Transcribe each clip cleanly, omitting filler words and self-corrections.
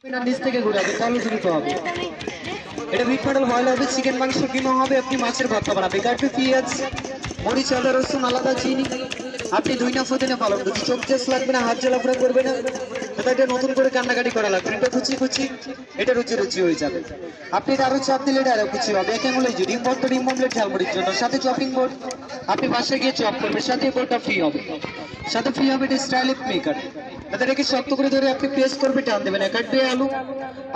নিচ থেকে ঘুরাবে তাহলে দ্রুত হবে। এটা বিট মডেল বয়েল হবে, চিকেন মাংস কিমা হবে, আপনি মাছের ভর্তা বানাবে, কাটবে পেঁয়াজ মরিচ আদা রসুন আলাদা চিনি, আপনি 2 না 4 দিনে পালন করতে চোখ চেস লাগবে না, হাত জ্বালাফোড়া করবে না, এটা নতুন করে কান্নাকাটি করা লাগবে, এটা কুচি কুচি এটা রুচি রুচি হয়ে যাবে। আপনি এটা আরো চাপ দিলে এটা আরো কুচি হবে। এক আঙুলে যদি ইম্পোর্ট ডিম অমলেট ঝালমুড়ির জন্য সাথে চপিং বোর্ড, আপনি বাসায় গিয়ে চপ করবেন, সাথে বোর্ডটা ফ্রি হবে, সাথে ফ্রি হবে এটা স্টাইলিশ মেকার। এটাকে শক্ত করে ধরে আপনি প্রেস করবে, টান দেবেন, কাটবে আলু,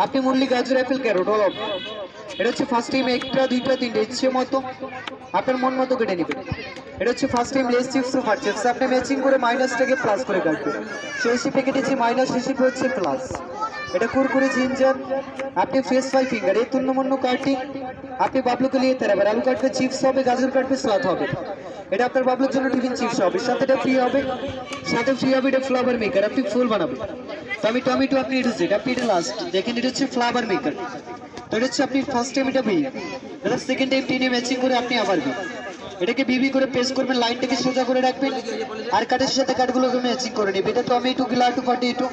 আপনি মুরলি গাজর অ্যাপেল ক্যারোট অল অফ। এটা হচ্ছে ফার্স্ট টাইম একটা দুইটা তিনটে ইচ্ছে মতো আপনার মন মতো কেটে নেবেন। এটা হচ্ছে first time less chips super chips, আপনি ম্যাচিং করে মাইনাসটাকে প্লাস করে কাটবেন। 80 প্যাকেটেছি মাইনাস 80 হচ্ছে প্লাস। এটা কুরকুরে জিঞ্জার, আপনি ফেস 5 ফিঙ্গার এই তুন্নমন্ন কাটিং, আপনি বাবলুকে নিয়ে তেরাবার আলু কাটবে, চিপস হবে, গাজর কাটবে, সালাদ হবে। এটা আপনার বাবলুর জন্য টিফিন চিপস হবে, সাথে এটা ফ্রি হবে, সাথে ফ্রি হবে এটা ফ্লাওয়ার মেকার, আপনি ফুল বানাবেন। তো আমি টমেটো আপনি এটা যেটা আপনি এটা লাস্ট দেখেন, এটা হচ্ছে ফ্লাওয়ার মেকার। তো এটা হচ্ছে আপনি ফার্স্ট টাইম এটা বি, এটা সেকেন্ড টাইম টিনে ম্যাচিং করে আপনি আবার বি, এটাকে বিবি করে পেস্ট করবেন, লাইনটাকে সোজা করে রাখবেন, আর কাটের সাথে কাটগুলোকে ম্যাচিং করে নেবেন। এটা টমেটো গিলাটু ফাটিটো,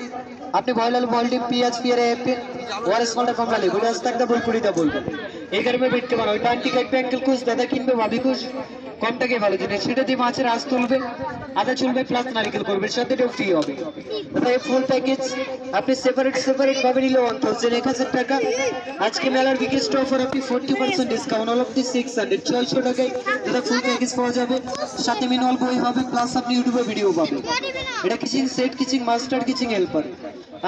আপনি বয়েল আলু বয়েল ডিম পেঁয়াজ পিয়ারে অ্যাপেল ওয়ার স্মলটা কমলা লেবু রাস্তা একটা বল কুড়িটা বলবেন এই কারণে বেটকে বানাও। এটা আন্টি কাটবে, অ্যাঙ্কেল খুশ, দাদা কিনবে, ভাবি খুশ, কমটাকে ভালো জিনিস। সেটা দিয়ে মাছের আঁশ তুলবে, আদা চুলবে, প্লাস নারিকেল করবে, সাথে এটাও ফ্রি হবে। তাই ফুল প্যাকেজ আপনি সেপারেট ভাবে নিলে 1000 টাকা। আজকে মেলার বিগেস্ট অফার, আপনি 40% ডিসকাউন্ট অল অফ দি 600 600 টাকায় এটা ফুল প্যাকেজ পাওয়া যাবে, সাথে ম্যানুয়াল বই হবে, প্লাস আপনি ইউটিউবে ভিডিও পাবেন। এটা কিচিং সেট, কিচিং মাস্টার, কিচিং হেল্পার,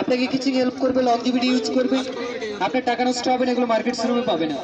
আপনাকে কিচিং হেল্প করবে, লংজিভিটি ইউজ করবে, আপনার টাকা নষ্ট হবে না, এগুলো মার্কেট শোরুমে পাবে না।